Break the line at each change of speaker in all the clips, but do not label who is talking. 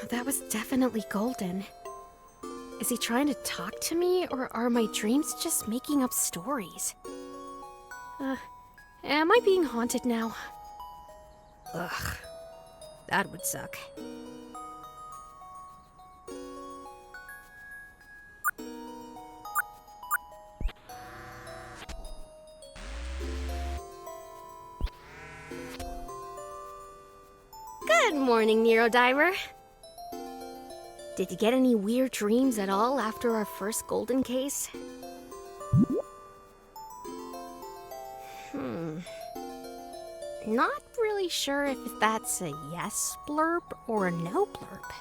That was definitely Golden. Is he trying to talk to me, or are my dreams just making up stories? Am I being haunted now? Ugh, that would suck. Good morning, Neurodiver. Did you get any weird dreams at all after our first Golden case? Not really sure if that's a yes blurb or a no blurb.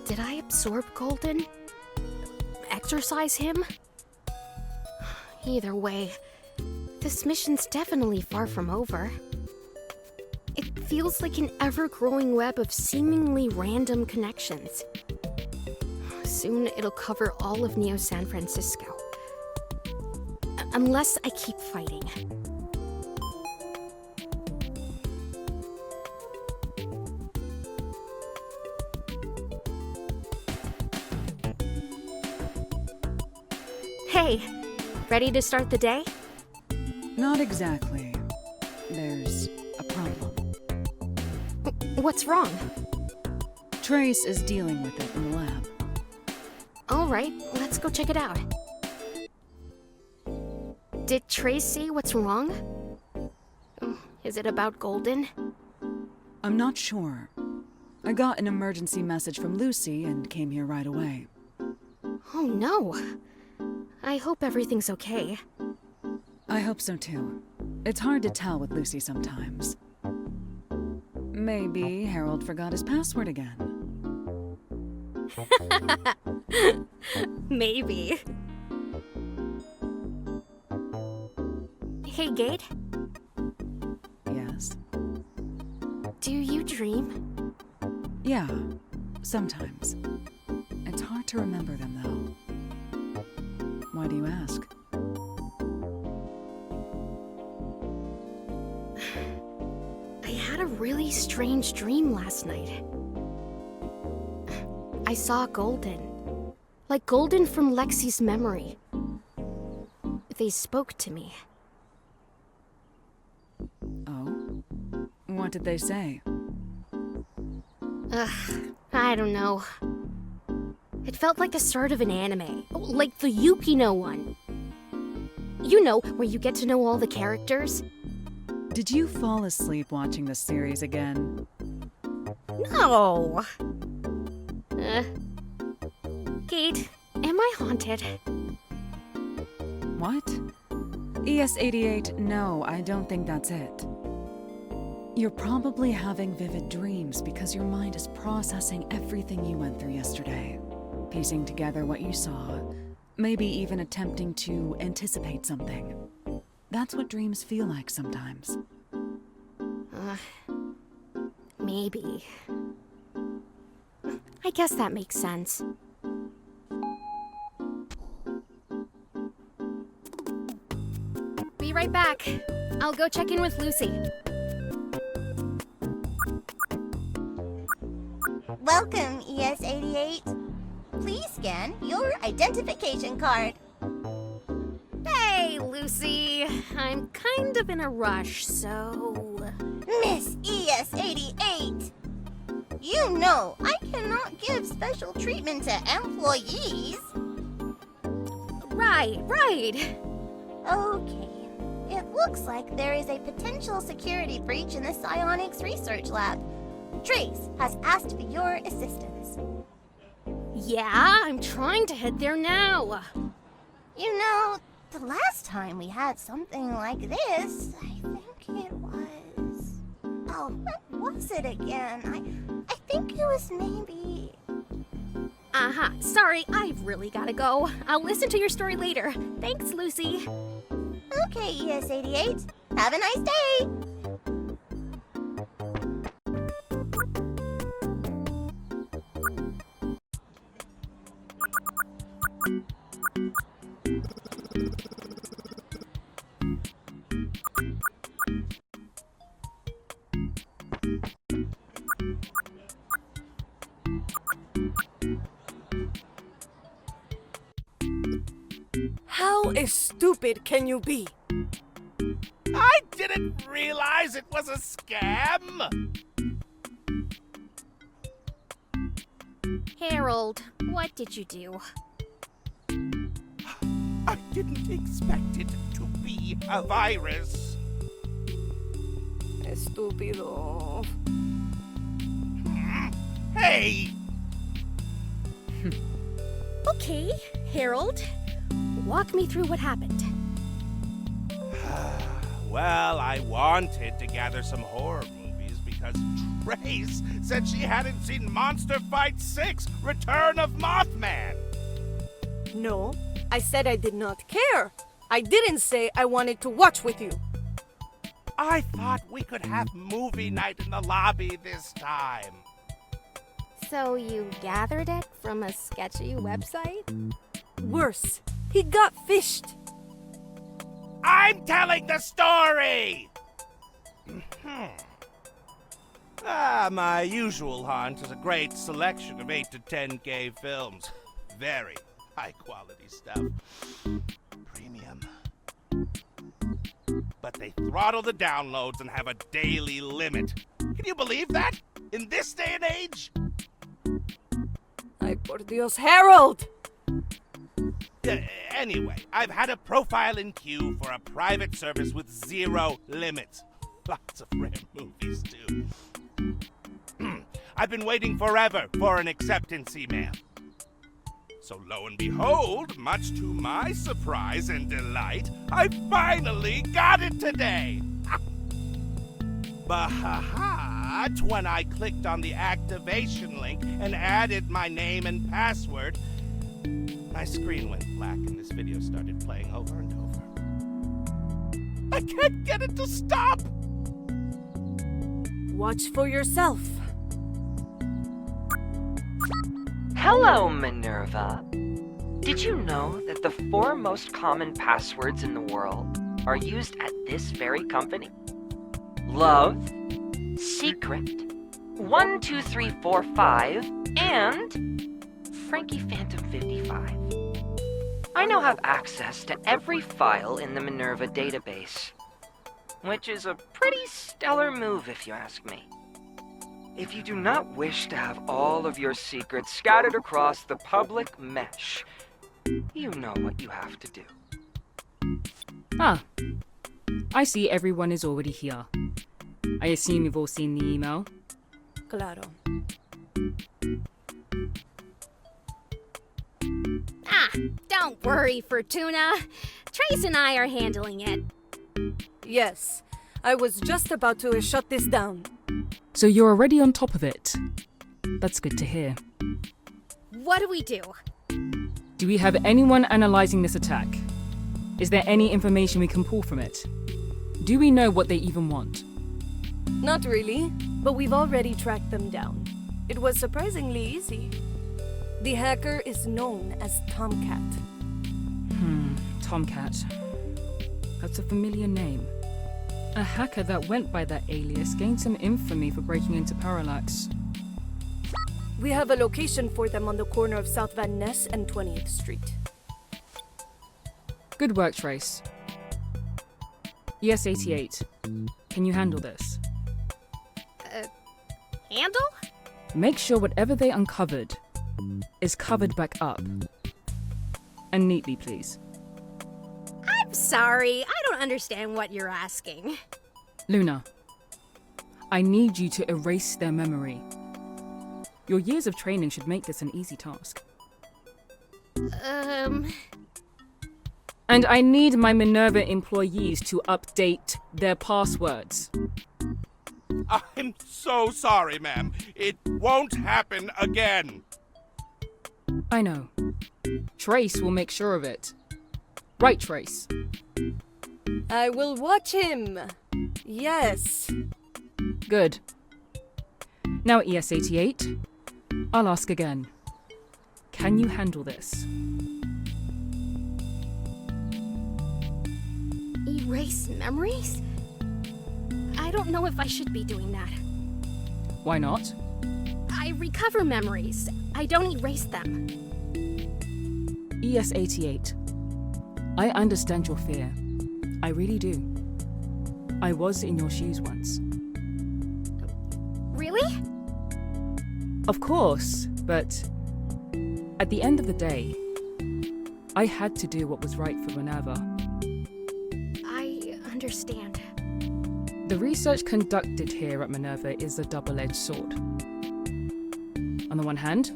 Did I absorb Golden? Exorcise him? Either way, this mission's definitely far from over. It feels like an ever-growing web of seemingly random connections. Soon it'll cover all of Neo San Francisco. Unless I keep fighting. Hey, ready to start the day?
Not exactly. There's a problem.
What's wrong?
Trace is dealing with it in the lab.
All right, let's go check it out. Did Trace say what's wrong? Is it about Golden?
I'm not sure. I got an emergency message from Lucy and came here right away.
Oh no. I hope everything's okay.
I hope so too. It's hard to tell with Lucy sometimes. Maybe Harold forgot his password again.
Maybe. Hey, Gate.
Yes.
Do you dream?
Yeah, sometimes. It's hard to remember them though. Why do you ask?
I had a really strange dream last night. I saw Golden. Like Golden from Lexi's memory. They spoke to me.
Oh? What did they say?
I don't know. It felt like the start of an anime. Like the Yukino one. You know, where you get to know all the characters?
Did you fall asleep watching the series again?
No! Kate, am I haunted?
What? ES88, no, I don't think that's it. You're probably having vivid dreams because your mind is processing everything you went through yesterday, piecing together what you saw, maybe even attempting to anticipate something. That's what dreams feel like sometimes.
Maybe. I guess that makes sense. Be right back. I'll go check in with Lucy.
Welcome, ES88. Please scan your identification card.
Hey, Lucy. I'm kind of in a rush, so...
Miss ES88! You know I cannot give special treatment to employees.
Right.
Okay. It looks like there is a potential security breach in the psionics research lab. Trace has asked for your assistance.
Yeah, I'm trying to head there now.
You know, the last time we had something like this, I think it was... Oh, what was it again? I think it was maybe...
Sorry, I've really gotta go. I'll listen to your story later. Thanks, Lucy.
Okay, ES88. Have a nice day!
How stupid can you be?
I didn't realize it was a scam!
Harold, what did you do?
I didn't expect it to be a virus.
Estúpido.
Hey!
Okay, Harold. Walk me through what happened.
Well, I wanted to gather some horror movies because Trace said she hadn't seen Monster Fight 6 Return of Mothman.
No, I said I did not care. I didn't say I wanted to watch with you.
I thought we could have movie night in the lobby this time.
So you gathered it from a sketchy website?
Worse, he got fished.
I'm telling the story! My usual haunt is a great selection of 8 to 10 gay films. Very high quality stuff. Premium. But they throttle the downloads and have a daily limit. Can you believe that? In this day and age?
Ay, por Dios, Harold!
Anyway, I've had a profile in queue for a private service with 0 limits. Lots of rare movies, too. I've been waiting forever for an acceptance email. So lo and behold, much to my surprise and delight, I finally got it today! But when I clicked on the activation link and added my name and password, my screen went black and this video started playing over and over. I can't get it to stop!
Watch for yourself.
Hello, Minerva. Did you know that the 4 most common passwords in the world are used at this very company? Love, Secret, 12345, and Frankie Phantom 55. I now have access to every file in the Minerva database, which is a pretty stellar move if you ask me. If you do not wish to have all of your secrets scattered across the public mesh, you know what you have to do.
Ah, I see everyone is already here. I assume you've all seen the email.
Claro.
Don't worry, Fortuna. Trace and I are handling it.
Yes, I was just about to shut this down.
So you're already on top of it. That's good to hear.
What do we do?
Do we have anyone analyzing this attack? Is there any information we can pull from it? Do we know what they even want?
Not really, but we've already tracked them down. It was surprisingly easy. The hacker is known as Tomcat.
Tomcat. That's a familiar name. A hacker that went by that alias gained some infamy for breaking into Parallax.
We have a location for them on the corner of South Van Ness and 20th Street.
Good work, Trace. ES-88, can you handle this?
Handle?
Make sure whatever they uncovered is covered back up. And neatly, please.
I'm sorry, I don't understand what you're asking.
Luna, I need you to erase their memory. Your years of training should make this an easy task. And I need my Minerva employees to update their passwords.
I'm so sorry, ma'am. It won't happen again.
I know. Trace will make sure of it. Right, Trace?
I will watch him. Yes.
Good. Now, ES-88, I'll ask again. Can you handle this?
Erase memories? I don't know if I should be doing that.
Why not?
I recover memories. I don't erase them.
ES88. I understand your fear. I really do. I was in your shoes once.
Really?
Of course, but at the end of the day, I had to do what was right for Minerva.
I understand.
The research conducted here at Minerva is a double-edged sword. On the one hand,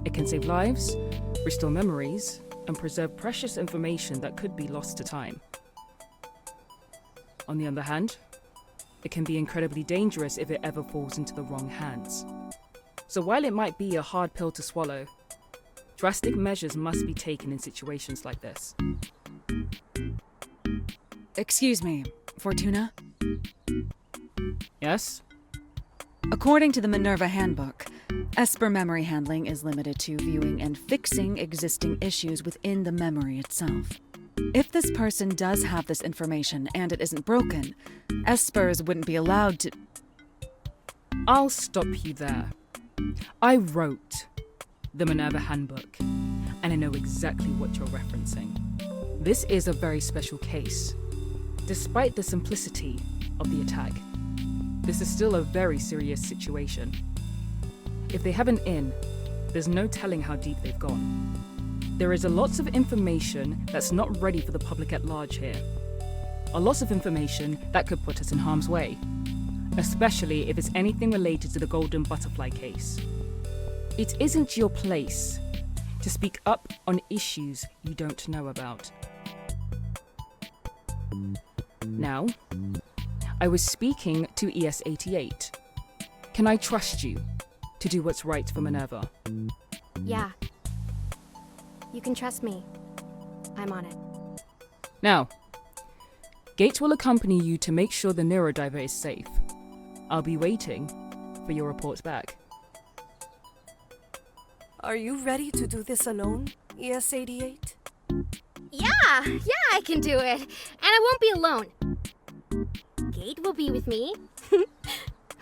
it can save lives, restore memories, and preserve precious information that could be lost to time. On the other hand, it can be incredibly dangerous if it ever falls into the wrong hands. So while it might be a hard pill to swallow, drastic measures must be taken in situations like this.
Excuse me, Fortuna?
Yes?
According to the Minerva Handbook, Esper memory handling is limited to viewing and fixing existing issues within the memory itself. If this person does have this information and it isn't broken, Espers wouldn't be allowed to...
I'll stop you there. I wrote the Minerva Handbook, and I know exactly what you're referencing. This is a very special case. Despite the simplicity of the attack, this is still a very serious situation. If they have an in, there's no telling how deep they've gone. There is a lots of information that's not ready for the public at large here. A lot of information that could put us in harm's way, especially if it's anything related to the Golden Butterfly case. It isn't your place to speak up on issues you don't know about. Now, I was speaking to ES88. Can I trust you to do what's right for Minerva?
Yeah. You can trust me. I'm on it.
Now, Gate will accompany you to make sure the Neurodiver is safe. I'll be waiting for your reports back.
Are you ready to do this alone, ES88?
Yeah, I can do it. And I won't be alone. Gate will be with me.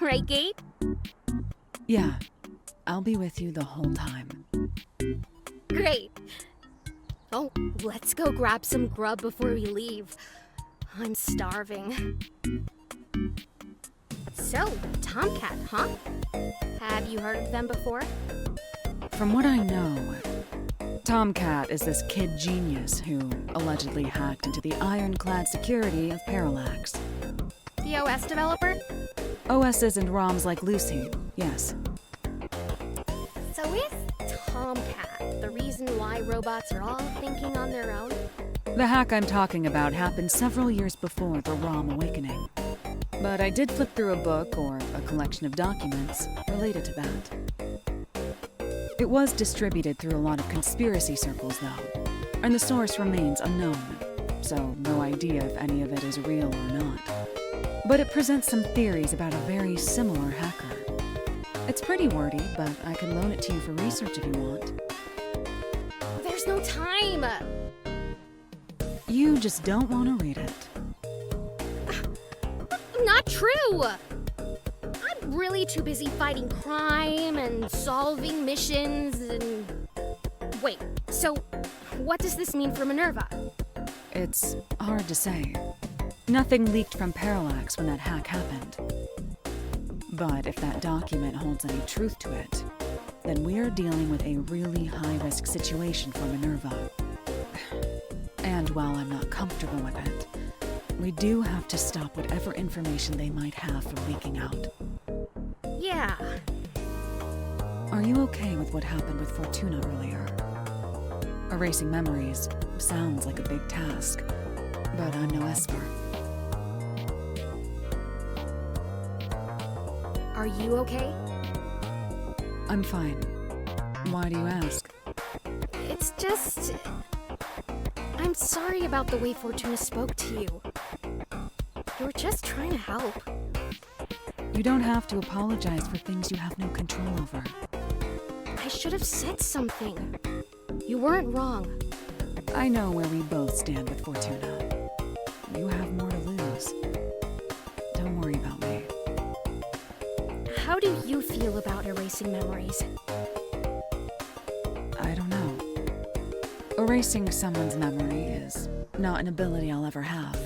Right, Gate?
Yeah, I'll be with you the whole time.
Great. Oh, let's go grab some grub before we leave. I'm starving. So, Tomcat, huh? Have you heard of them before?
From what I know, Tomcat is this kid genius who allegedly hacked into the ironclad security of Parallax.
The OS developer?
OSs and ROMs like Lucy, yes.
So is Tomcat the reason why robots are all thinking on their own?
The hack I'm talking about happened several years before the ROM awakening. But I did flip through a book or a collection of documents related to that. It was distributed through a lot of conspiracy circles, though, and the source remains unknown, so no idea if any of it is real or not. But it presents some theories about a very similar hacker. It's pretty wordy, but I can loan it to you for research if you want.
There's no time!
You just don't want to read it.
Not true! I'm really too busy fighting crime and solving missions and... Wait, so what does this mean for Minerva?
It's hard to say. Nothing leaked from Parallax when that hack happened. But if that document holds any truth to it, then we're dealing with a really high-risk situation for Minerva. And while I'm not comfortable with it, we do have to stop whatever information they might have from leaking out.
Yeah.
Are you okay with what happened with Fortuna earlier? Erasing memories sounds like a big task, but I'm no Esper.
Are you okay?
I'm fine. Why do you ask?
It's just... I'm sorry about the way Fortuna spoke to you. You were just trying to help.
You don't have to apologize for things you have no control over.
I should have said something. You weren't wrong.
I know where we both stand with Fortuna. You have more to lose. Don't worry about me.
How do you feel about erasing memories?
I don't know. Erasing someone's memory is not an ability I'll ever have.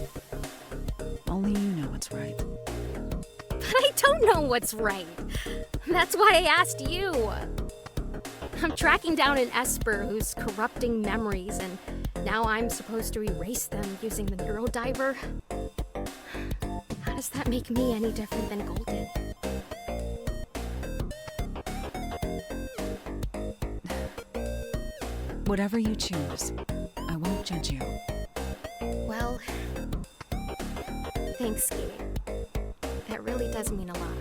Only you know what's right.
But I don't know what's right. That's why I asked you. I'm tracking down an Esper who's corrupting memories, and now I'm supposed to erase them using the Neurodiver. How does that make me any different than Golden?
Whatever you choose, I won't judge you.
Well, thanks, Gabe. That really does mean a lot.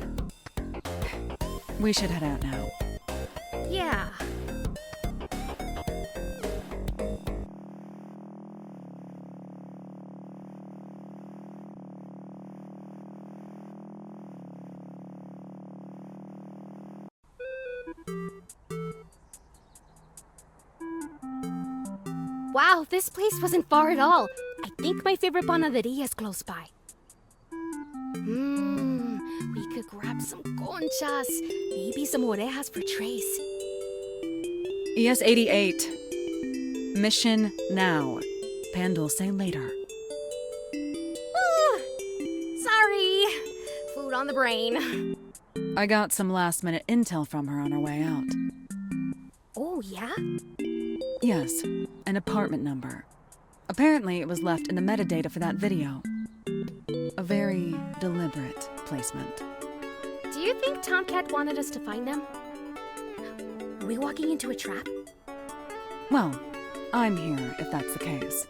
We should head out now.
Yeah. Wow, this place wasn't far at all. I think my favorite panaderia is close by. We could grab some conchas, maybe some orejas for Trace.
ES-88. Mission now. Pandal, say later.
Sorry. Food on the brain.
I got some last-minute intel from her on her way out.
Oh, yeah?
Yes, an apartment number. Apparently it was left in the metadata for that video. A very deliberate placement.
Do you think Tomcat wanted us to find them? Are we walking into a trap?
Well, I'm here if that's the case.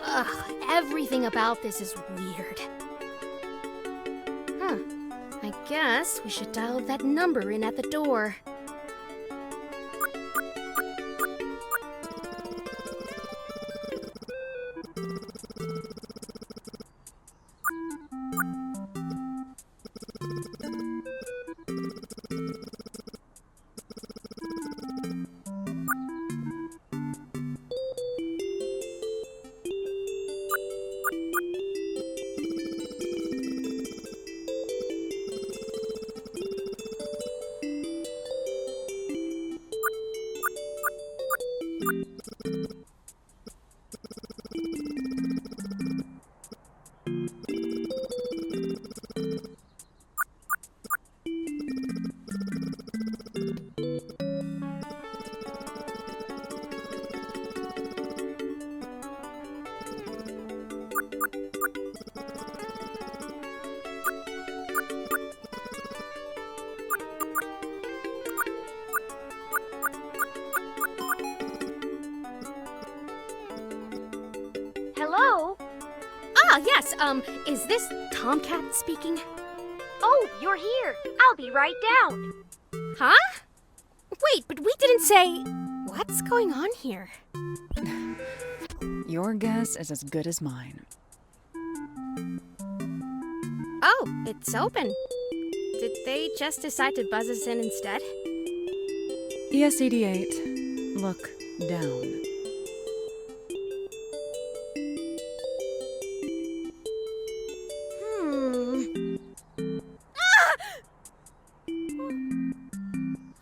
Ugh, everything about this is weird. Huh. I guess we should dial that number in at the door.
Hello?
Ah, yes, is this Tomcat speaking?
Oh, you're here. I'll be right down.
Huh? Wait, but we didn't say... What's going on here?
Your guess is as good as mine.
Oh, it's open. Did they just decide to buzz us in instead?
ES-88, look down.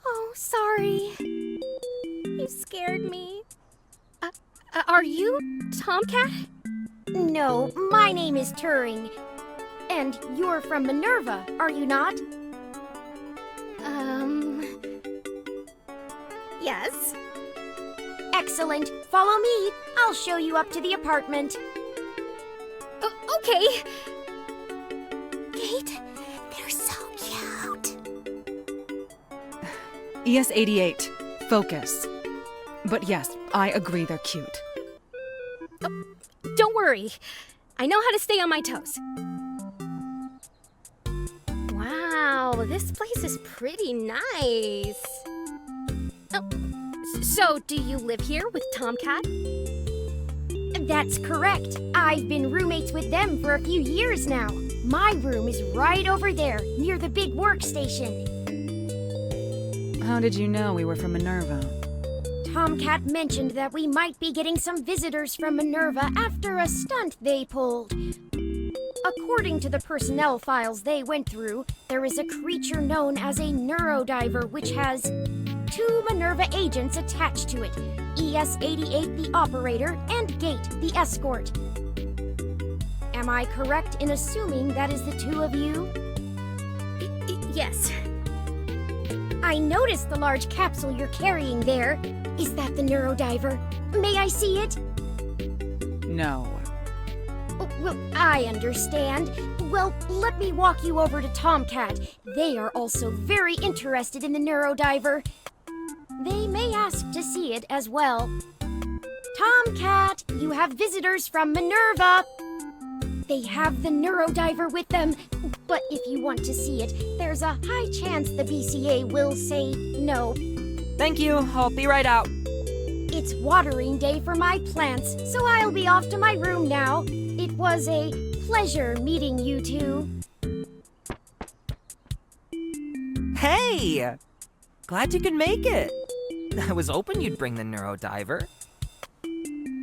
Oh, sorry. You scared me. Are you Tomcat?
No, my name is Turing. And you're from Minerva, are you not?
Yes.
Excellent. Follow me. I'll show you up to the apartment.
Okay.
Kate, they're so cute.
ES-88, focus. But yes, I agree they're cute.
Don't worry. I know how to stay on my toes. Wow, this place is pretty nice. Oh, so do you live here with Tomcat?
That's correct. I've been roommates with them for a few years now. My room is right over there, near the big workstation.
How did you know we were from Minerva?
Tomcat mentioned that we might be getting some visitors from Minerva after a stunt they pulled.
According to the personnel files they went through, there is a creature known as a Neurodiver which has 2 Minerva agents attached to it. ES-88, the operator, and Gate, the escort. Am I correct in assuming that is the 2 of you?
Yes.
I noticed the large capsule you're carrying there. Is that the Neurodiver? May I see it?
No.
Oh, well, I understand. Well, let me walk you over to Tomcat. They are also very interested in the Neurodiver. They may ask to see it as well. Tomcat, you have visitors from Minerva. They have the Neurodiver with them, but if you want to see it, there's a high chance the BCA will say no.
Thank you. I'll be right out.
It's watering day for my plants, so I'll be off to my room now. It was a pleasure meeting you two.
Hey! Glad you could make it. I was hoping you'd bring the Neurodiver.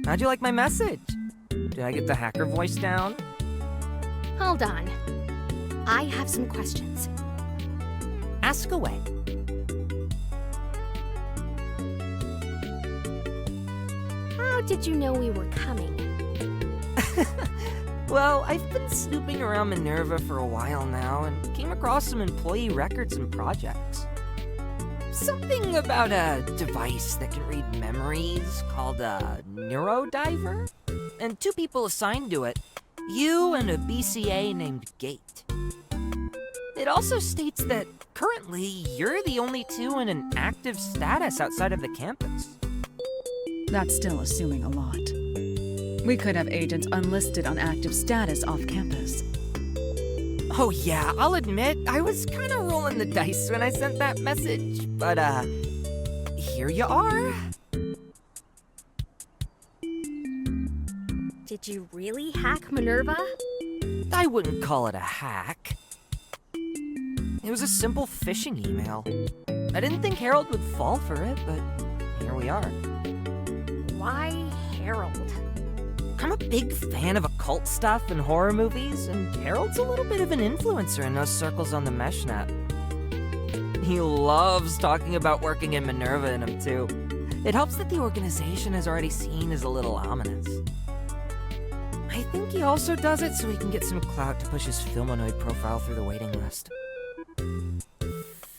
How'd you like my message? Did I get the hacker voice down?
Hold on. I have some questions.
Ask away.
How did you know we were coming?
Well, I've been snooping around Minerva for a while now and came across some employee records and projects. Something about a device that can read memories called a Neurodiver, and 2 people assigned to it, you and a BCA named Gate. It also states that currently you're the only 2 in an active status outside of the campus.
That's still assuming a lot. We could have agents unlisted on active status off campus.
Oh yeah, I'll admit, I was kind of rolling the dice when I sent that message, but here you are.
Did you really hack Minerva?
I wouldn't call it a hack. It was a simple phishing email. I didn't think Harold would fall for it, but here we are.
Why Harold?
I'm a big fan of occult stuff and horror movies, and Harold's a little bit of an influencer in those circles on the meshnet. He loves talking about working in Minerva in him, too. It helps that the organization is already seen as a little ominous. I think he also does it so he can get some clout to push his Filmonoid profile through the waiting list.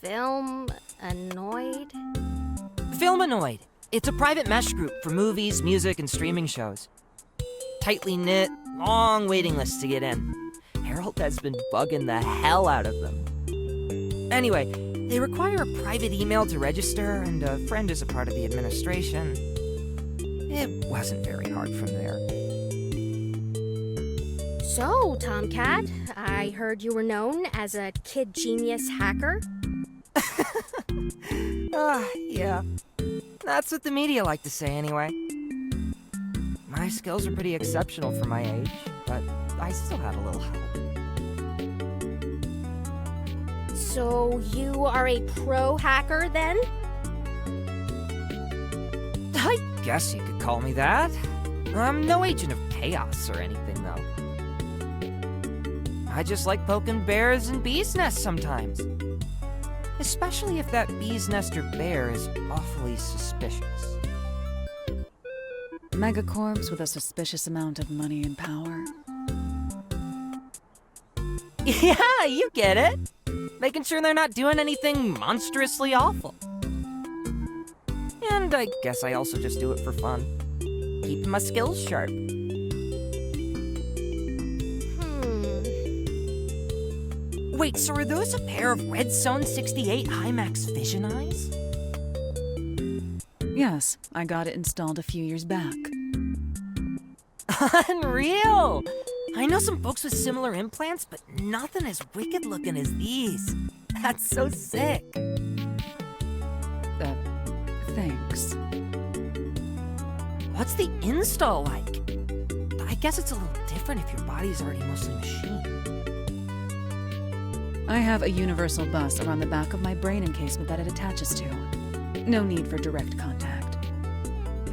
Filmonoid?
Filmonoid! It's a private mesh group for movies, music, and streaming shows. Tightly knit, long waiting lists to get in. Harold has been bugging the hell out of them. Anyway, they require a private email to register, and a friend is a part of the administration. It wasn't very hard from there.
So, Tomcat, I heard you were known as a kid genius hacker.
Yeah. That's what the media like to say anyway. My skills are pretty exceptional for my age, but I still had a little help.
So, you are a pro hacker then?
I guess you could call me that. I'm no agent of chaos or anything, though. I just like poking bears and bees' nests sometimes. Especially if that bee's nest or bear is awfully suspicious.
Megacorps with a suspicious amount of money and power.
Yeah, you get it. Making sure they're not doing anything monstrously awful. And I guess I also just do it for fun. Keeping my skills sharp. Wait, so are those a pair of Red Zone 68 Himax Vision eyes?
Yes, I got it installed a few years back.
Unreal! I know some folks with similar implants, but nothing as wicked looking as these. That's so sick.
Thanks.
What's the install like? I guess it's a little different if your body's already mostly machine.
I have a universal bus around the back of my brain encasement that it attaches to. No need for direct contact.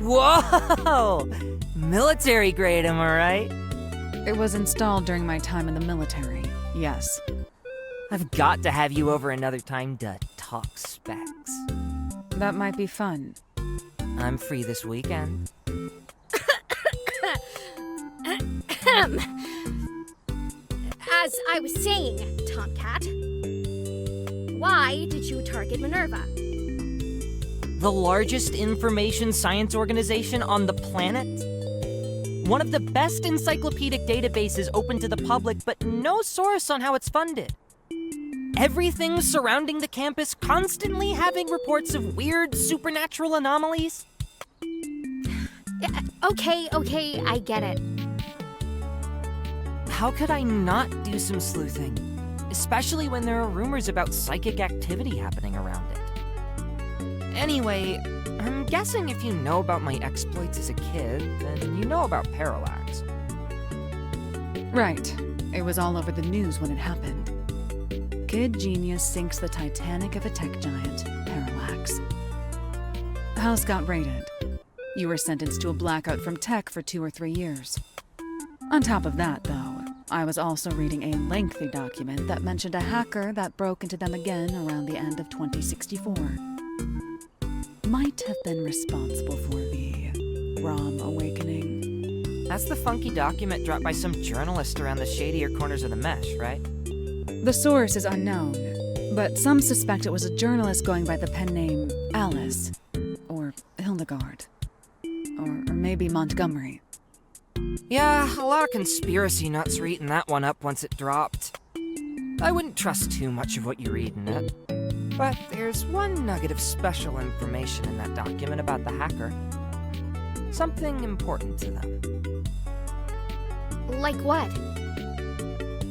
Whoa! Military grade, am I right?
It was installed during my time in the military, yes.
I've got to have you over another time to talk specs.
That might be fun.
I'm free this weekend.
As I was saying, Tomcat, why did you target Minerva?
The largest information science organization on the planet? One of the best encyclopedic databases open to the public, but no source on how it's funded. Everything surrounding the campus constantly having reports of weird supernatural anomalies.
Yeah, okay, I get it.
How could I not do some sleuthing? Especially when there are rumors about psychic activity happening around it. Anyway, I'm guessing if you know about my exploits as a kid, then you know about Parallax.
Right. It was all over the news when it happened. Kid genius sinks the Titanic of a tech giant, Parallax. House got raided. You were sentenced to a blackout from tech for 2 or 3 years. On top of that, though, I was also reading a lengthy document that mentioned a hacker that broke into them again around the end of 2064. Might have been responsible for the ROM awakening.
That's the funky document dropped by some journalist around the shadier corners of the mesh, right?
The source is unknown, but some suspect it was a journalist going by the pen name Alice, or Hildegard, or maybe Montgomery.
Yeah, a lot of conspiracy nuts were eating that one up once it dropped. I wouldn't trust too much of what you read in it. But there's one nugget of special information in that document about the hacker. Something important to them.
Like what?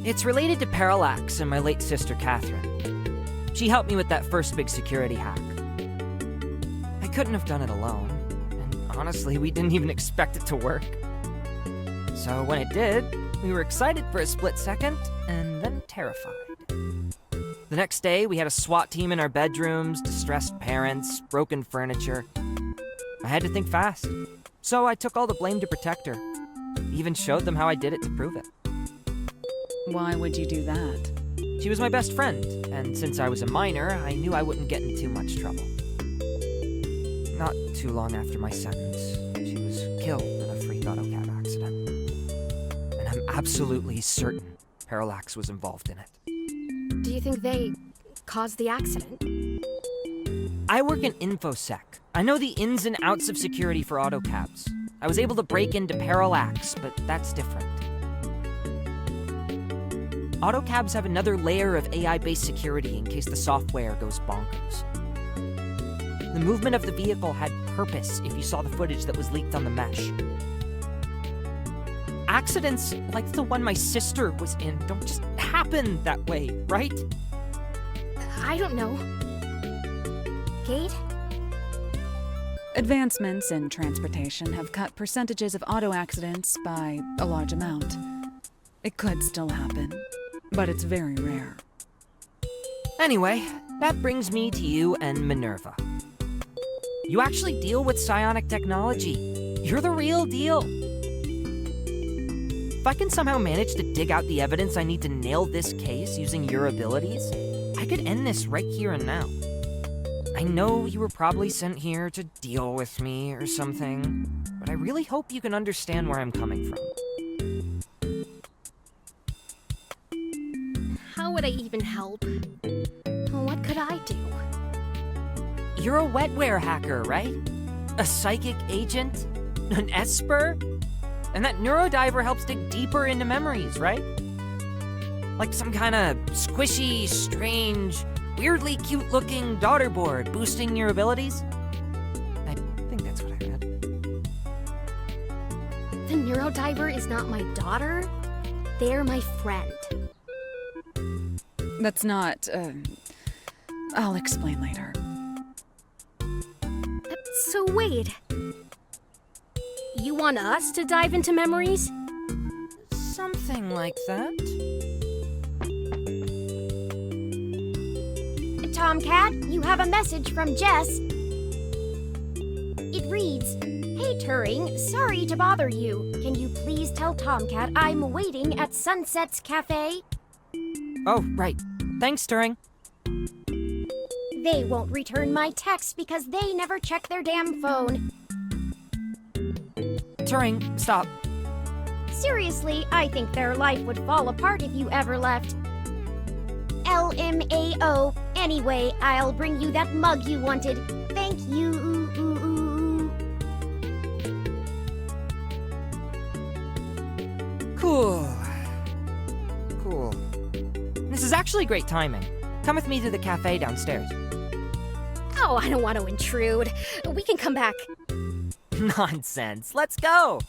It's related to Parallax and my late sister Catherine. She helped me with that first big security hack. I couldn't have done it alone, and honestly, we didn't even expect it to work. So when it did, we were excited for a split second, and then terrified. The next day, we had a SWAT team in our bedrooms, distressed parents, broken furniture. I had to think fast, so I took all the blame to protect her. Even showed them how I did it to prove it.
Why would you do that?
She was my best friend, and since I was a minor, I knew I wouldn't get in too much trouble. Not too long after my sentence, she was killed in a freak auto cab accident. And I'm absolutely certain Parallax was involved in it.
Do you think they caused the accident?
I work in InfoSec. I know the ins and outs of security for autocabs. I was able to break into Parallax, but that's different. Autocabs have another layer of AI-based security in case the software goes bonkers. The movement of the vehicle had purpose if you saw the footage that was leaked on the mesh. Accidents like the one my sister was in don't just happen that way, right?
I don't know. Kate?
Advancements in transportation have cut percentages of auto accidents by a large amount. It could still happen, but it's very rare.
Anyway, that brings me to you and Minerva. You actually deal with psionic technology. You're the real deal. If I can somehow manage to dig out the evidence I need to nail this case using your abilities, I could end this right here and now. I know you were probably sent here to deal with me or something, but I really hope you can understand where I'm coming from.
How would I even help? What could I do?
You're a wetware hacker, right? A psychic agent? An esper? And that Neurodiver helps dig deeper into memories, right? Like some kind of squishy, strange, weirdly cute-looking daughter board boosting your abilities? I think that's what I read.
The Neurodiver is not my daughter. They're my friend.
That's not, I'll explain later.
So wait. You want us to dive into memories?
Something like that.
Tomcat, you have a message from Jess. It reads, "Hey
Turing. Sorry to bother you. Can you please tell Tomcat I'm waiting at Sunset's Cafe?
Oh, right. Thanks, Turing.
They won't return my text because they never check their damn phone.
Turing, stop.
Seriously, I think their life would fall apart if you ever left. LMAO. Anyway, I'll bring you that mug you wanted. Thank you.
Cool. This is actually great timing. Come with me to the cafe downstairs.
Oh, I don't want to intrude. We can come back.
Nonsense. Let's go.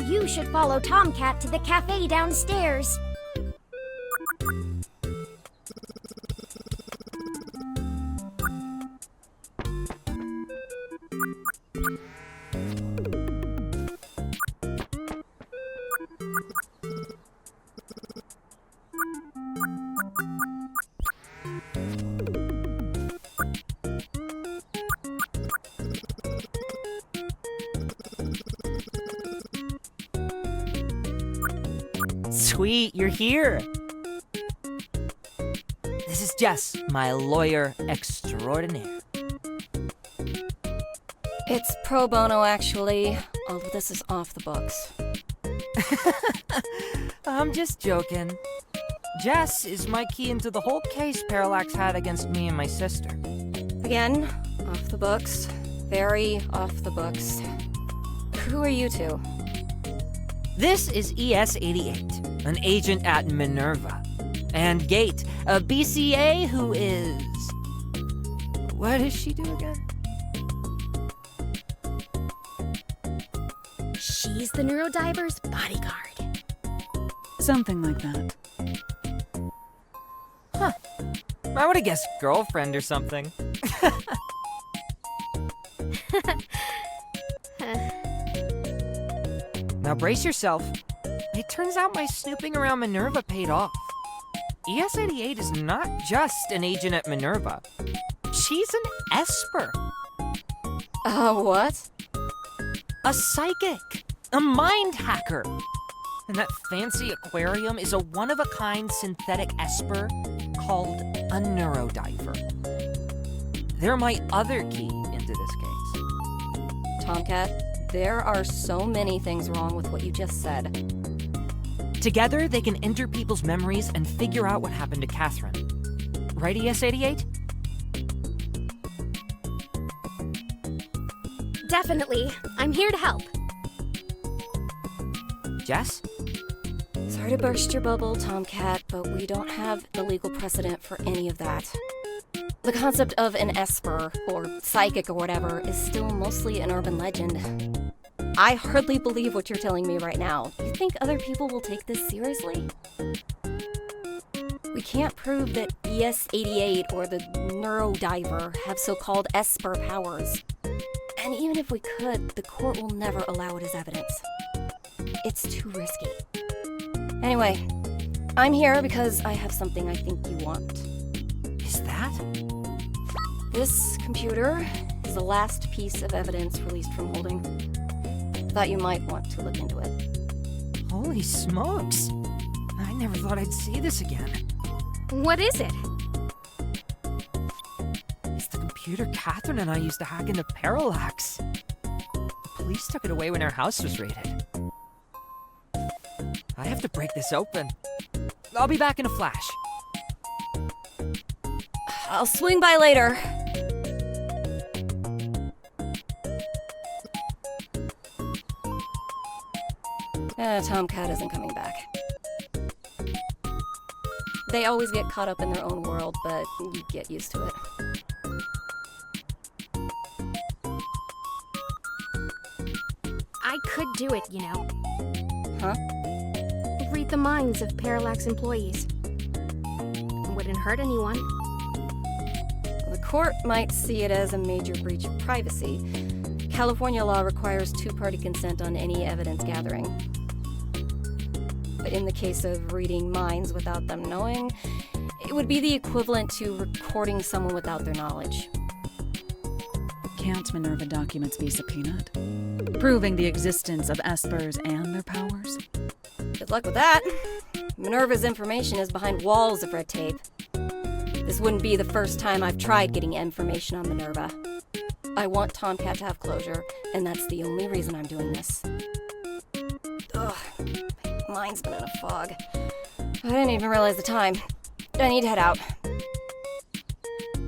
You should follow Tomcat to the cafe downstairs.
Sweet, you're here. This is Jess, my lawyer extraordinaire.
It's pro bono, actually. All of this is off the books.
I'm just joking. Jess is my key into the whole case Parallax had against me and my sister.
Again, off the books. Very off the books. Who are you two?
This is ES-88, an agent at Minerva. And Gate, a BCA who is... What does she do again?
She's the Neurodiver's bodyguard.
Something like that.
Huh. I would have guessed girlfriend or something. Now brace yourself. It turns out my snooping around Minerva paid off. ES-88 is not just an agent at Minerva. She's an Esper.
What?
A psychic. A mind hacker. And that fancy aquarium is a one-of-a-kind synthetic Esper called a Neurodiver. They're my other key into this case.
Tomcat, there are so many things wrong with what you just said.
Together, they can enter people's memories and figure out what happened to Catherine. Right, ES-88?
Definitely. I'm here to help.
Jess?
Sorry to burst your bubble, Tomcat, but we don't have the legal precedent for any of that. The concept of an Esper, or psychic or whatever, is still mostly an urban legend. I hardly believe what you're telling me right now. You think other people will take this seriously? We can't prove that ES-88 or the Neurodiver have so-called Esper powers. And even if we could, the court will never allow it as evidence. It's too risky. Anyway, I'm here because I have something I think you want.
Is that?
This computer is the last piece of evidence released from Holden. Thought you might want to look into it.
Holy smokes. I never thought I'd see this again.
What is it?
It's the computer Catherine and I used to hack into Parallax. The police took it away when our house was raided. I have to break this open. I'll be back in a flash.
I'll swing by later. Tomcat isn't coming back. They always get caught up in their own world, but you get used to it.
I could do it, you know.
Huh?
Read the minds of Parallax employees. Wouldn't hurt anyone.
The court might see it as a major breach of privacy. California law requires two-party consent on any evidence gathering. But in the case of reading minds without them knowing, it would be the equivalent to recording someone without their knowledge.
Can't Minerva documents be subpoenaed? Proving the existence of espers and their powers?
Good luck with that. Minerva's information is behind walls of red tape. This wouldn't be the first time I've tried getting information on Minerva. I want Tomcat to have closure, and that's the only reason I'm doing this. Ugh, my mind's been in a fog. I didn't even realize the time. I need to head out.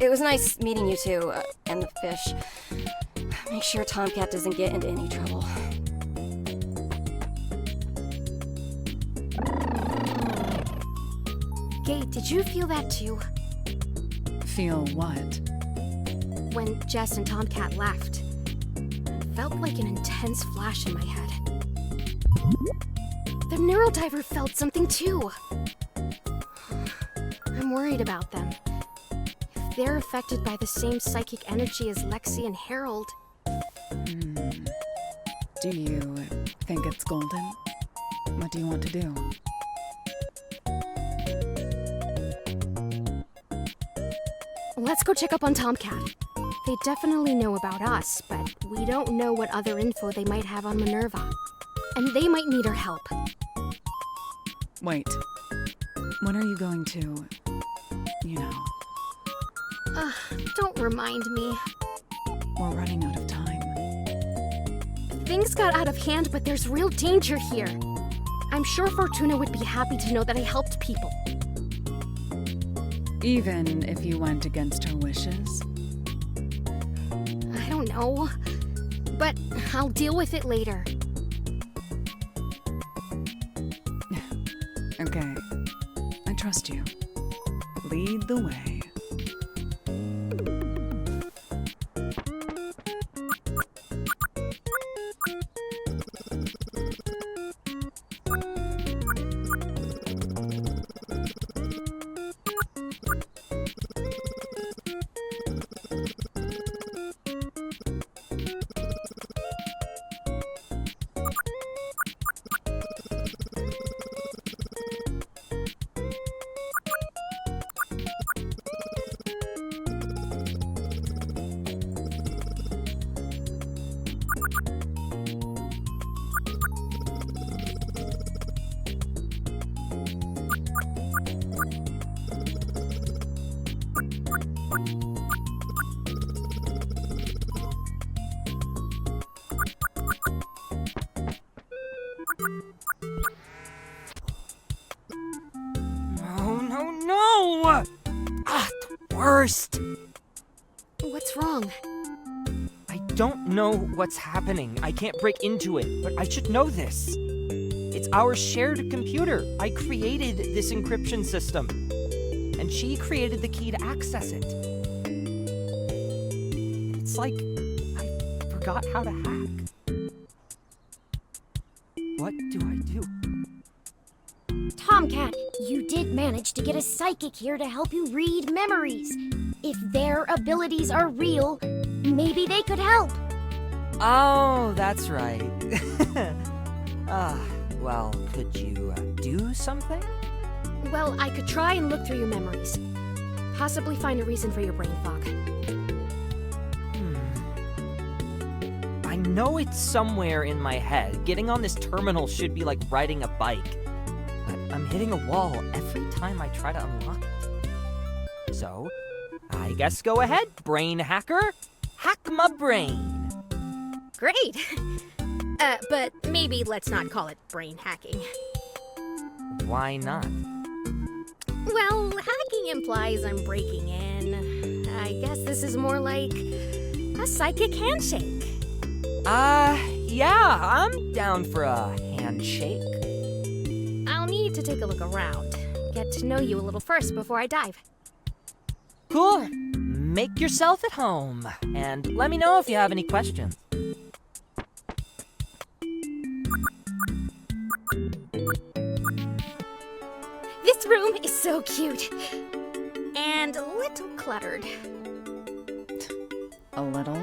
It was nice meeting you two, and the fish. Make sure Tomcat doesn't get into any trouble.
Gate, did you feel that too?
Feel what?
When Jess and Tomcat left. It felt like an intense flash in my head. The Neurodiver felt something too. I'm worried about them. If they're affected by the same psychic energy as Lexi and Harold.
Do you think it's Golden? What do you want to do?
Let's go check up on Tomcat. They definitely know about us, but we don't know what other info they might have on Minerva. And they might need our help.
Wait. When are you going to... you know...
Don't remind me.
We're running out of time.
Things got out of hand, but there's real danger here. I'm sure Fortuna would be happy to know that I helped people.
Even if you went against her wishes?
I don't know. But I'll deal with it later.
Okay. I trust you. Lead the way.
No! The worst!
What's wrong?
I don't know what's happening. I can't break into it, but I should know this. It's our shared computer. I created this encryption system, and she created the key to access it. It's like I forgot how to hack. What do I do?
Tomcat, you did manage to get a psychic here to help you read memories. If their abilities are real, maybe they could help.
Oh, that's right. Well, could you do something?
Well, I could try and look through your memories. Possibly find a reason for your brain fog.
I know it's somewhere in my head. Getting on this terminal should be like riding a bike. But I'm hitting a wall every time I try to unlock it. So, I guess go ahead, brain hacker. Hack my brain.
Great. But maybe let's not call it brain hacking.
Why not?
Well, hacking implies I'm breaking in. I guess this is more like a psychic handshake.
Yeah, I'm down for a handshake.
I'll need to take a look around. Get to know you a little first before I dive.
Cool. Make yourself at home, and let me know if you have any questions.
This room is so cute. And a little cluttered.
A little?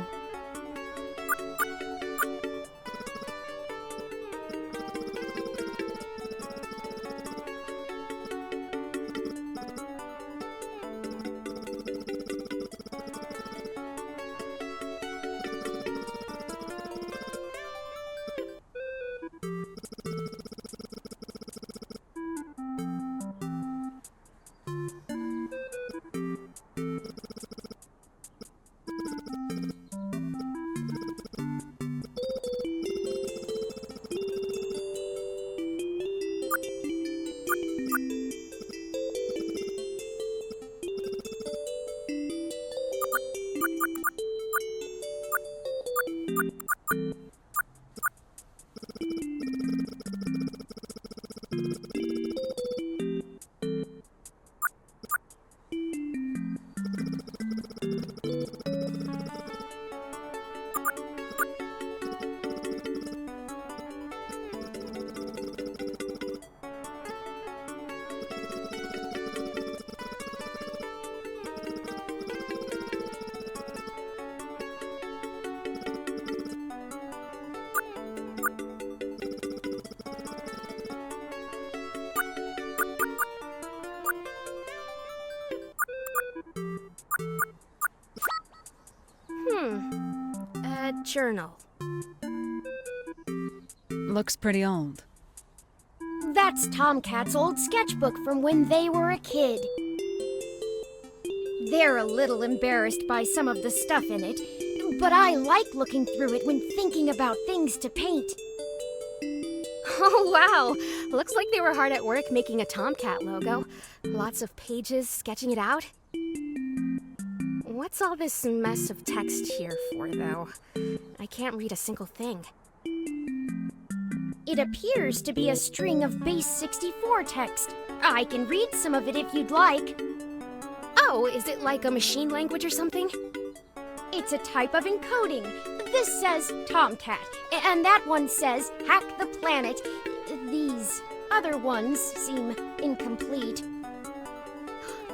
A journal.
Looks pretty old.
That's Tomcat's old sketchbook from when they were a kid. They're a little embarrassed by some of the stuff in it, but I like looking through it when thinking about things to paint.
Oh, wow. Looks like they were hard at work making a Tomcat logo. Lots of pages sketching it out. What's all this mess of text here for, though? I can't read a single thing.
It appears to be a string of base 64 text. I can read some of it if you'd like.
Oh, is it like a machine language or something?
It's a type of encoding. This says Tomcat, and that one says hack the planet. These other ones seem incomplete.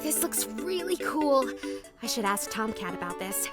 This looks really cool. I should ask Tomcat about this.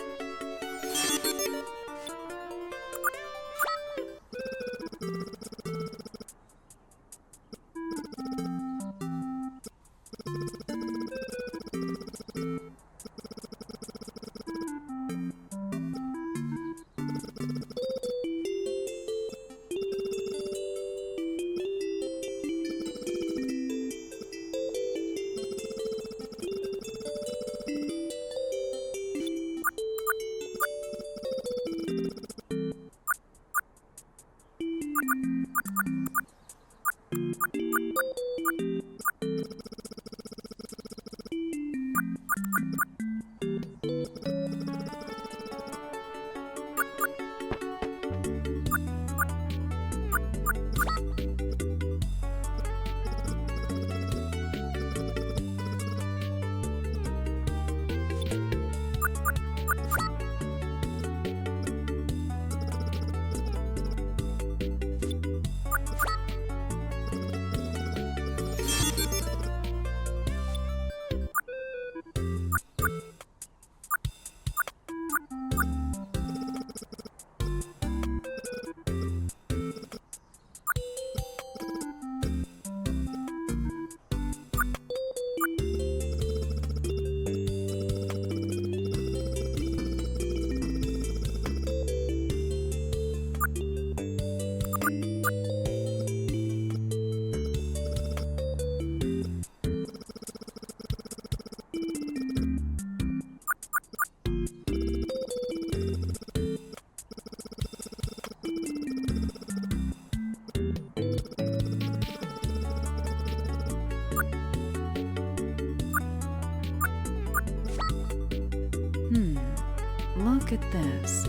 look at this.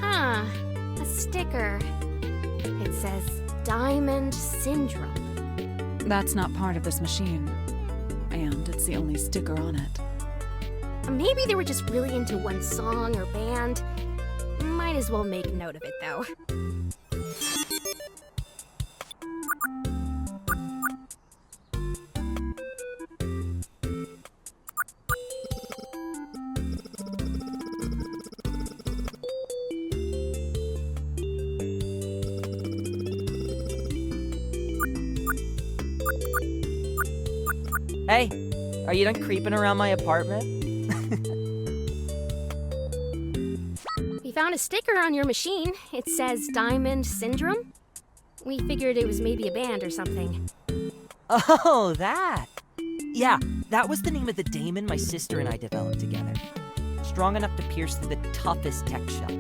Huh. A sticker. It says Diamond Syndrome.
That's not part of this machine. And it's the only sticker on it.
Maybe they were just really into one song or band. Might as well make note of it, though.
Hey, are you done creeping around my apartment?
We found a sticker on your machine. It says Diamond Syndrome. We figured it was maybe a band or something.
Oh, that! Yeah, that was the name of the daemon my sister and I developed together. Strong enough to pierce through the toughest tech shell.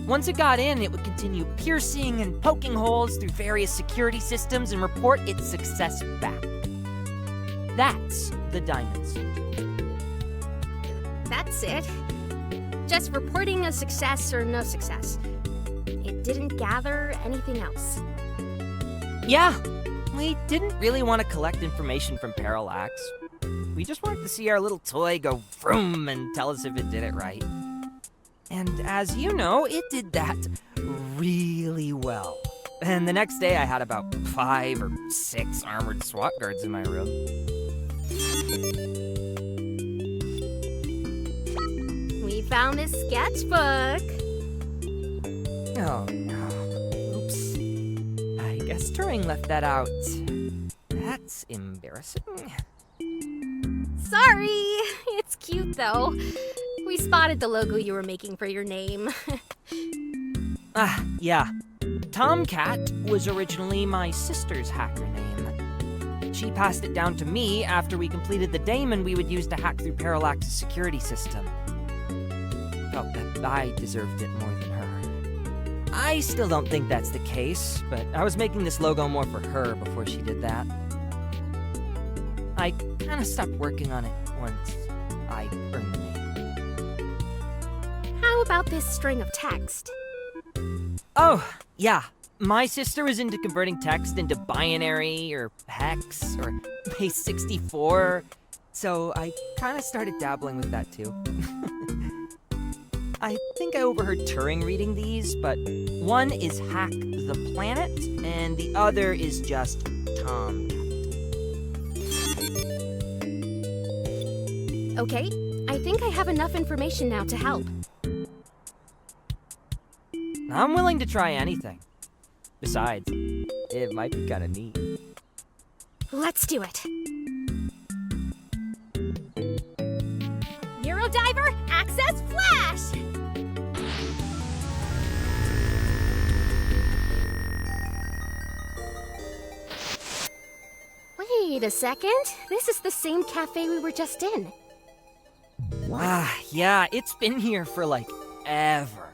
Once it got in, it would continue piercing and poking holes through various security systems and report its success back. That's the Diamond Syndrome.
That's it. Just reporting a success or no success. It didn't gather anything else.
Yeah, we didn't really want to collect information from Parallax. We just wanted to see our little toy go vroom and tell us if it did it right. And as you know, it did that really well. And the next day I had about 5 or 6 armored SWAT guards in my room.
We found a sketchbook.
Oh no. Oops. I guess Turing left that out. That's embarrassing.
Sorry. It's cute, though. We spotted the logo you were making for your name.
Yeah. Tomcat was originally my sister's hacker name. She passed it down to me after we completed the daemon we would use to hack through Parallax's security system. Felt that I deserved it more than her. I still don't think that's the case, but I was making this logo more for her before she did that. I kinda stopped working on it once I earned the name.
How about this string of text?
Oh, yeah. My sister was into converting text into binary or hex or base 64, so I kind of started dabbling with that too. I think I overheard Turing reading these, but one is Hack the Planet, and the other is just Tomcat.
Okay, I think I have enough information now to help.
I'm willing to try anything. Besides, it might be kind of neat.
Let's do it. Neurodiver, access flash! Wait a second. This is the same cafe we were just in.
Yeah, it's been here for like ever.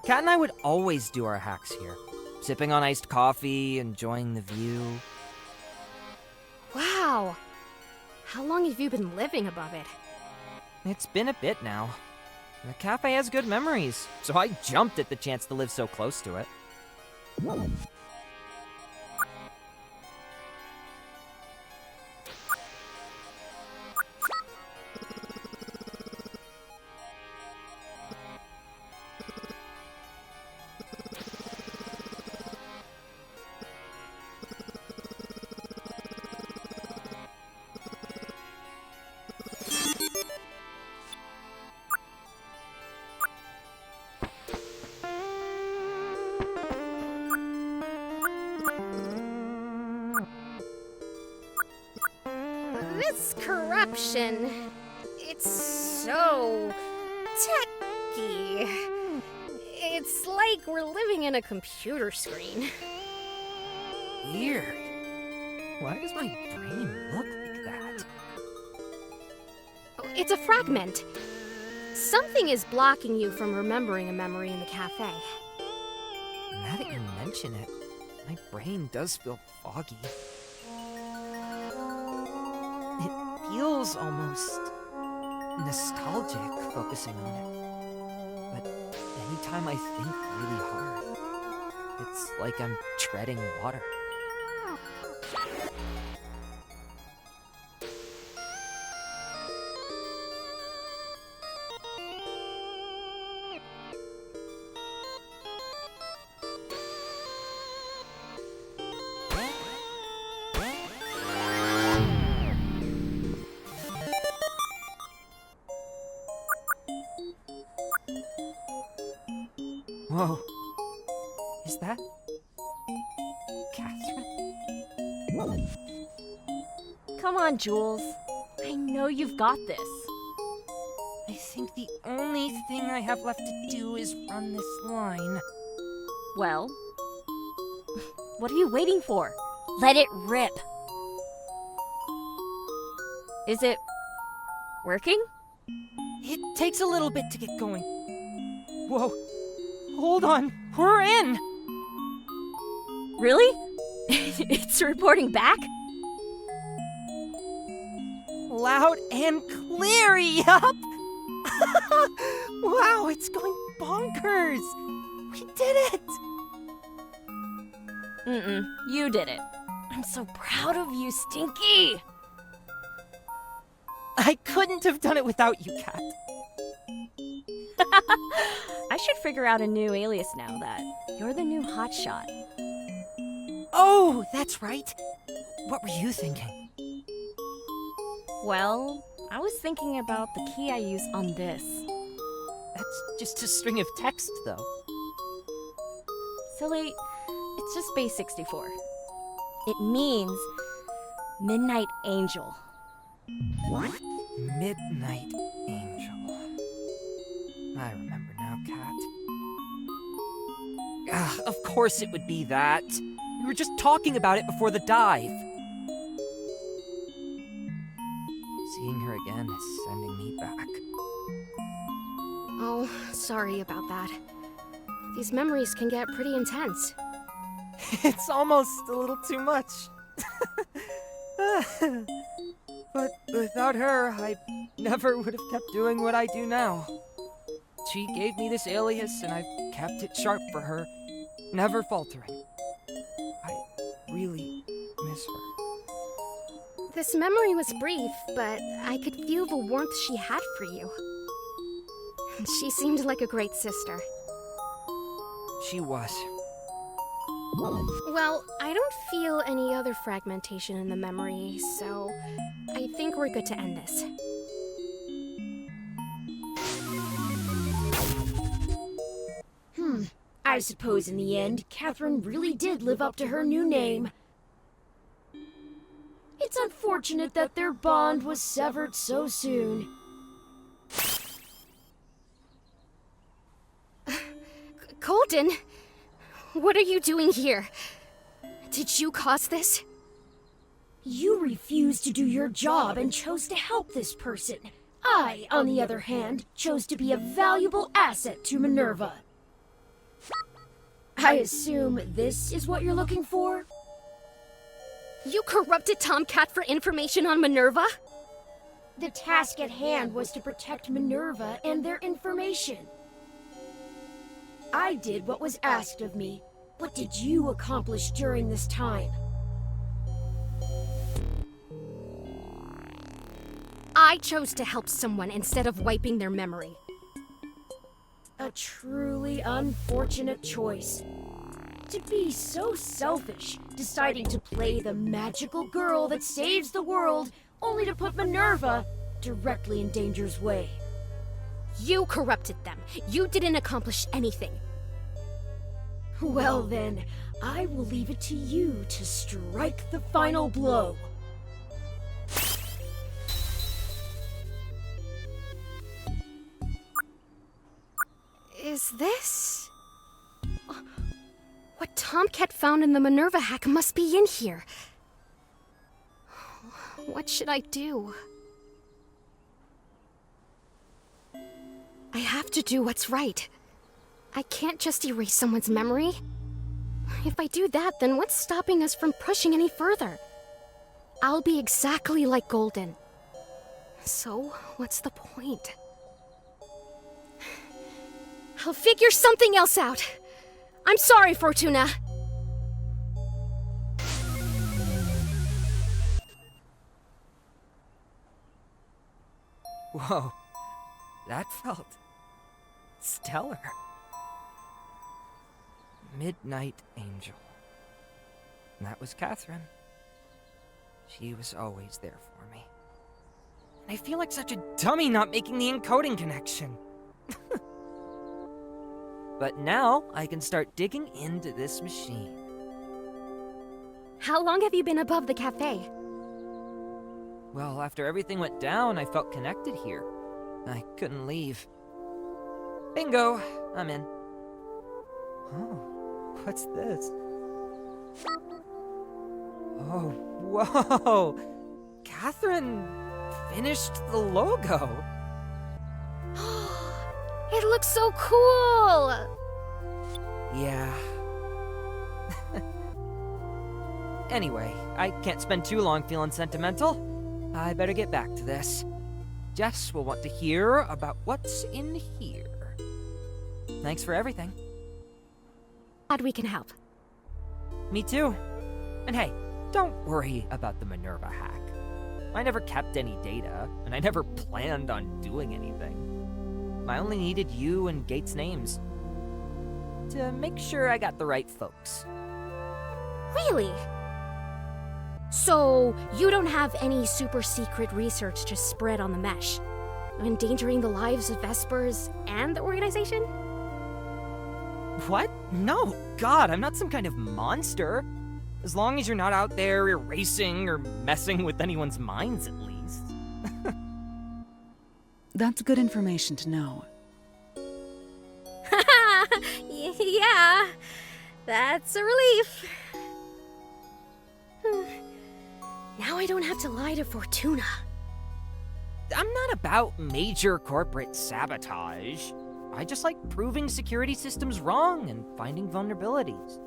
Kat and I would always do our hacks here, sipping on iced coffee, enjoying the view.
Wow. How long have you been living above it?
It's been a bit now. The cafe has good memories, so I jumped at the chance to live so close to it.
This corruption. It's so techy. It's like we're living in a computer screen.
Weird. Why does my brain look like that?
It's a fragment. Something is blocking you from remembering a memory in the cafe.
Now that you mention it, my brain does feel foggy. It feels almost nostalgic focusing on it. But anytime I think really hard, it's like I'm treading water. Whoa. Is that Catherine?
Come on, Jules. I know you've got this.
I think the only thing I have left to do is run this line.
Well, what are you waiting for? Let it rip. Is it working?
It takes a little bit to get going. Whoa. Hold on. We're in!
Really? It's reporting back?
Loud and clear, yup! Wow, it's going bonkers! We did it!
You did it. I'm so proud of you, Stinky!
I couldn't have done it without you, Kat.
I should figure out a new alias now that you're the new hotshot.
Oh, that's right. What were you thinking?
Well, I was thinking about the key I use on this.
That's just a string of text, though.
Silly, it's just base 64. It means Midnight Angel.
What? Midnight Angel. I remember now, Kat. Of course it would be that. We were just talking about it before the dive. Seeing her again is sending me back.
Oh, sorry about that. These memories can get pretty intense.
It's almost a little too much. But without her, I never would have kept doing what I do now. She gave me this alias, and I've kept it sharp for her, never faltering. I really miss her.
This memory was brief, but I could feel the warmth she had for you. She seemed like a great sister.
She was.
Well, I don't feel any other fragmentation in the memory, so I think we're good to end this.
I suppose in the end, Catherine really did live up to her new name. It's unfortunate that their bond was severed so soon.
Holden, what are you doing here? Did you cause this?
You refused to do your job and chose to help this person. I, on the other hand, chose to be a valuable asset to Minerva. I assume this is what you're looking for?
You corrupted Tomcat for information on Minerva?
The task at hand was to protect Minerva and their information. I did what was asked of me. What did you accomplish during this time?
I chose to help someone instead of wiping their memory.
A truly unfortunate choice. To be so selfish, deciding to play the magical girl that saves the world, only to put Minerva directly in danger's way.
You corrupted them. You didn't accomplish anything.
Well then, I will leave it to you to strike the final blow.
Is this... What Tomcat found in the Minerva hack must be in here. What should I do? I have to do what's right. I can't just erase someone's memory. If I do that, then what's stopping us from pushing any further? I'll be exactly like Golden. So, what's the point? I'll figure something else out. I'm sorry, Fortuna.
Whoa, that felt stellar. Midnight Angel. That was Catherine. She was always there for me. And I feel like such a dummy not making the encoding connection. But now I can start digging into this machine.
How long have you been above the cafe?
Well, after everything went down, I felt connected here. I couldn't leave. Bingo! I'm in. Oh, what's this? Oh, whoa! Catherine finished the logo.
It looks so cool!
Yeah. Anyway, I can't spend too long feeling sentimental. I better get back to this. Jess will want to hear about what's in here. Thanks for everything.
Glad we can help.
Me too. And hey, don't worry about the Minerva hack. I never kept any data, and I never planned on doing anything. I only needed you and Gates' names to make sure I got the right folks.
Really? So, you don't have any super secret research to spread on the mesh, endangering the lives of Vespers and the organization?
What? No, God, I'm not some kind of monster. As long as you're not out there erasing or messing with anyone's minds, at least.
That's good information to know.
Yeah, that's a relief. Now I don't have to lie to Fortuna.
I'm not about major corporate sabotage. I just like proving security systems wrong and finding vulnerabilities.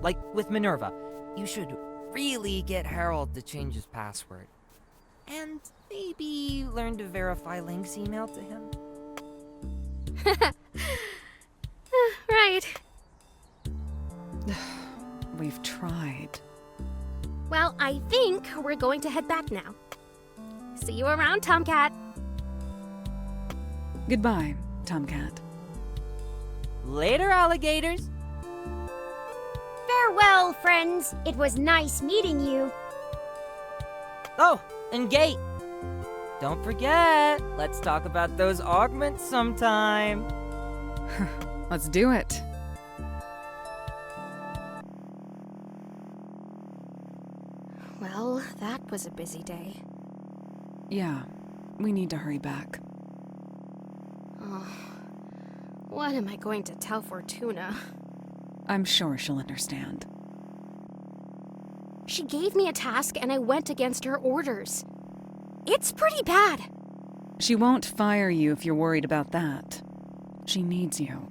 Like with Minerva, you should really get Harold to change his password. And maybe learn to verify links emailed to him.
Right.
We've tried.
Well, I think we're going to head back now. See you around, Tomcat.
Goodbye, Tomcat.
Later, alligators.
Farewell, friends. It was nice meeting you.
Oh, and Gate. Don't forget, let's talk about those augments sometime.
Let's do it.
Well, that was a busy day.
Yeah, we need to hurry back.
Oh, what am I going to tell Fortuna?
I'm sure she'll understand.
She gave me a task and I went against her orders. It's pretty bad.
She won't fire you if you're worried about that. She needs you.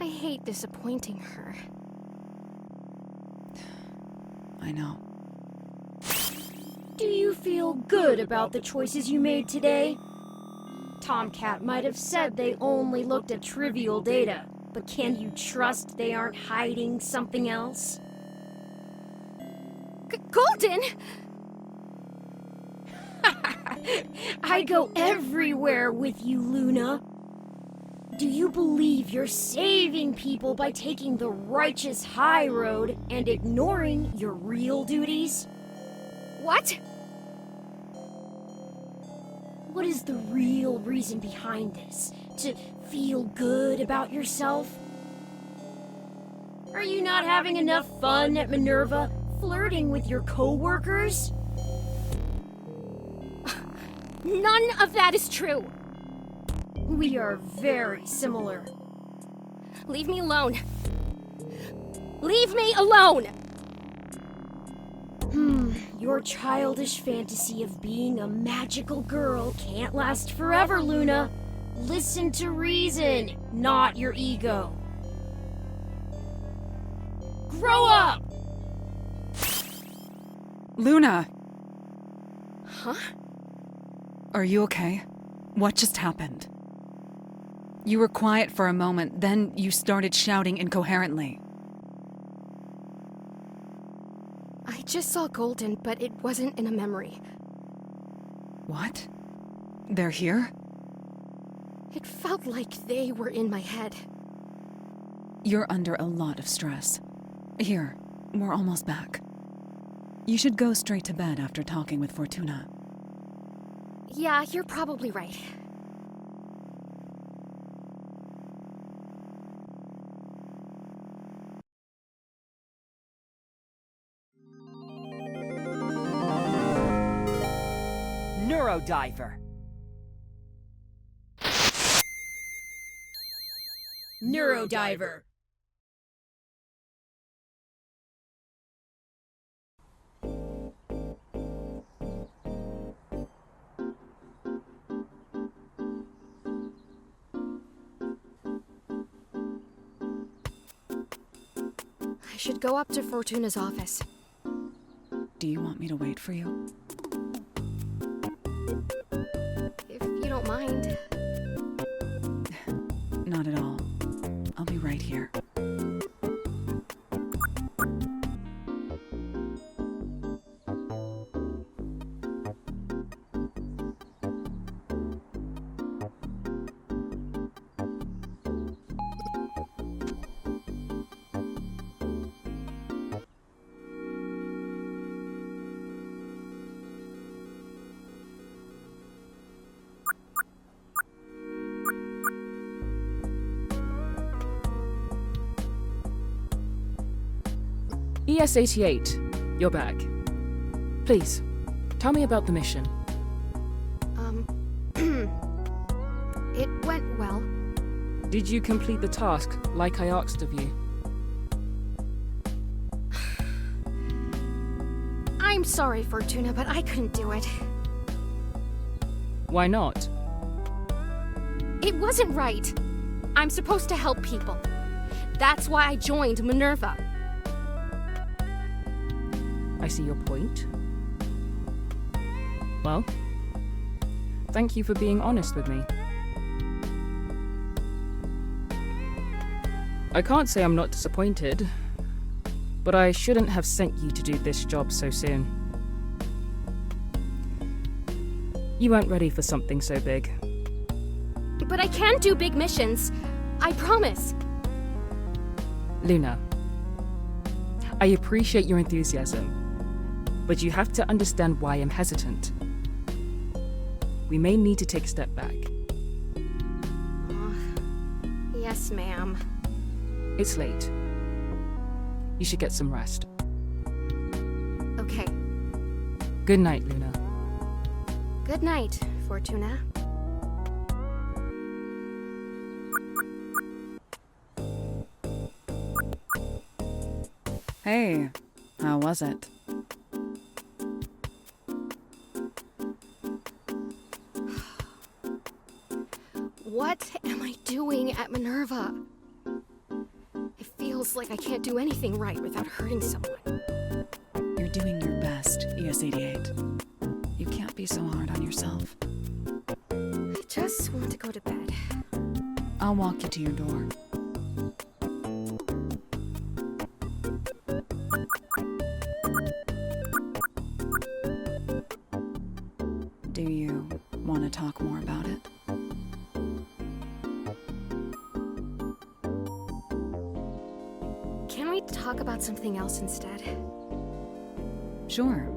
I hate disappointing her.
I know.
Do you feel good about the choices you made today? Tomcat might have said they only looked at trivial data, but can you trust they aren't hiding something else?
Golden!
I go everywhere with you, Luna. Do you believe you're saving people by taking the righteous high road and ignoring your real duties?
What?
What is the real reason behind this? To feel good about yourself? Are you not having enough fun at Minerva, flirting with your co-workers?
None of that is true.
We are very similar.
Leave me alone. Leave me alone!
Your childish fantasy of being a magical girl can't last forever, Luna. Listen to reason, not your ego. Grow up!
Luna!
Huh?
Are you okay? What just happened? You were quiet for a moment, then you started shouting incoherently.
I just saw Golden, but it wasn't in a memory.
What? They're here?
It felt like they were in my head.
You're under a lot of stress. Here, we're almost back. You should go straight to bed after talking with Fortuna.
Yeah, you're probably right.
Neurodiver.
Neurodiver.
I should go up to Fortuna's office.
Do you want me to wait for you?
If you don't mind.
Not at all. I'll be right here.
ES-88, you're back. Please, tell me about the mission.
It went well.
Did you complete the task like I asked of you?
I'm sorry, Fortuna, but I couldn't do it.
Why not?
It wasn't right. I'm supposed to help people. That's why I joined Minerva.
I see your point. Well, thank you for being honest with me. I can't say I'm not disappointed, but I shouldn't have sent you to do this job so soon. You weren't ready for something so big.
But I can do big missions. I promise.
Luna, I appreciate your enthusiasm, but you have to understand why I'm hesitant. We may need to take a step back.
Yes, ma'am.
It's late. You should get some rest.
Okay.
Good night, Luna.
Good night, Fortuna.
Hey, how was it?
What am I doing at Minerva? It feels like I can't do anything right without hurting someone.
You're doing your best, ES-88. You can't be so hard on yourself.
I just want to go to bed.
I'll walk you to your door. Do you want to talk more about it?
Can we talk about something else instead?
Sure.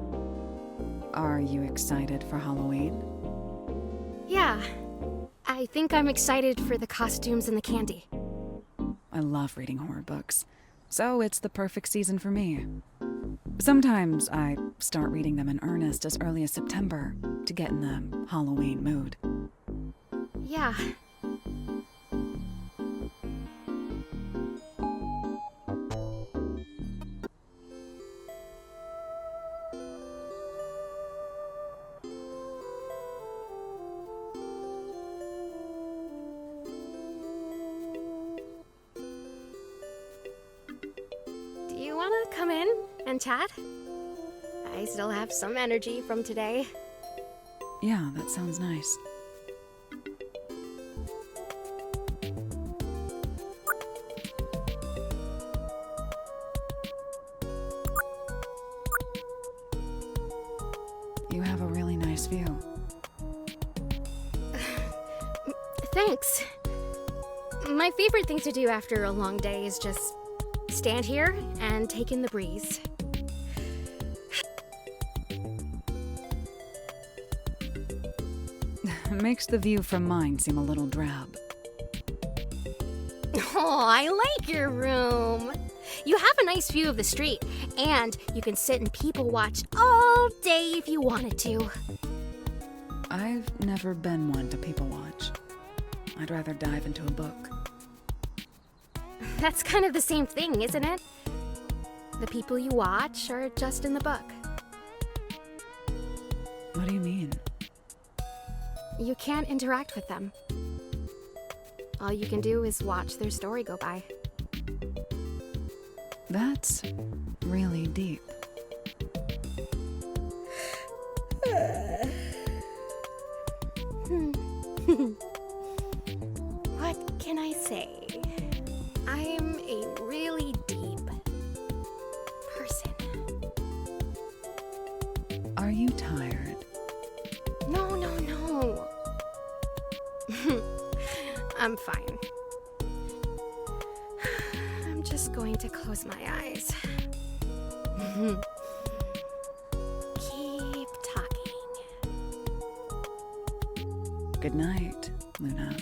Are you excited for Halloween?
Yeah. I think I'm excited for the costumes and the candy.
I love reading horror books, so it's the perfect season for me. Sometimes I start reading them in earnest as early as September to get in the Halloween mood.
Yeah. Do you want to come in and chat? I still have some energy from today.
Yeah, that sounds nice. You have a really nice view.
Thanks. My favorite thing to do after a long day is just stand here and take in the breeze.
Makes the view from mine seem a little drab.
Oh, I like your room. You have a nice view of the street, and you can sit and people watch all day if you wanted to.
I've never been one to people watch. I'd rather dive into a book.
That's kind of the same thing, isn't it? The people you watch are just in the book.
What do you mean?
You can't interact with them. All you can do is watch their story go by.
That's really deep.
What can I say? I'm a really deep person.
Are you tired?
No. I'm fine. I'm just going to close my eyes. Keep talking.
Good night, Luna.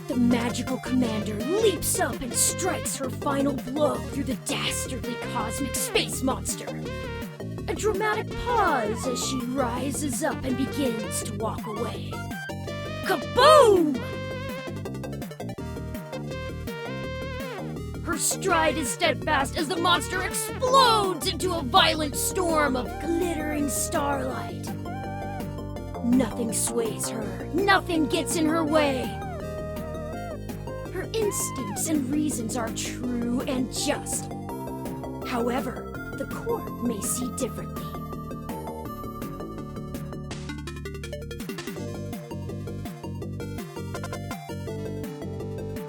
The magical commander leaps up and strikes her final blow through the dastardly cosmic space monster. A dramatic pause as she rises up and begins to walk away. Kaboom! Her stride is steadfast as the monster explodes into a violent storm of glittering starlight. Nothing sways her, nothing gets in her way. Her instincts and reasons are true and just. However, the court may see differently.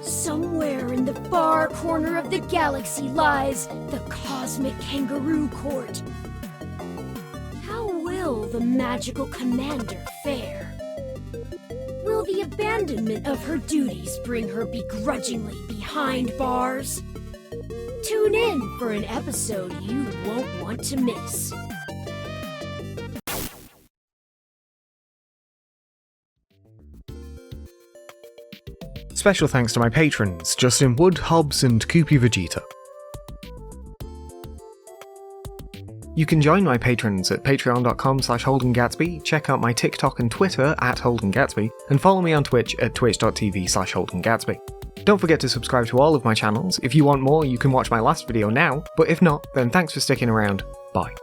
Somewhere in the far corner of the galaxy lies the Cosmic Kangaroo Court. How will the magical commander fare? Will the abandonment of her duties bring her begrudgingly behind bars? Tune in for an episode you won't want to miss.
Special thanks to my patrons, Justin Wood, Hobbs and Koopy Vegeta. You can join my patrons at patreon.com/HoldenGatsby, check out my TikTok and Twitter @HoldenGatsby, and follow me on Twitch at twitch.tv/HoldenGatsby. Don't forget to subscribe to all of my channels. If you want more, you can watch my last video now, but if not, then thanks for sticking around. Bye.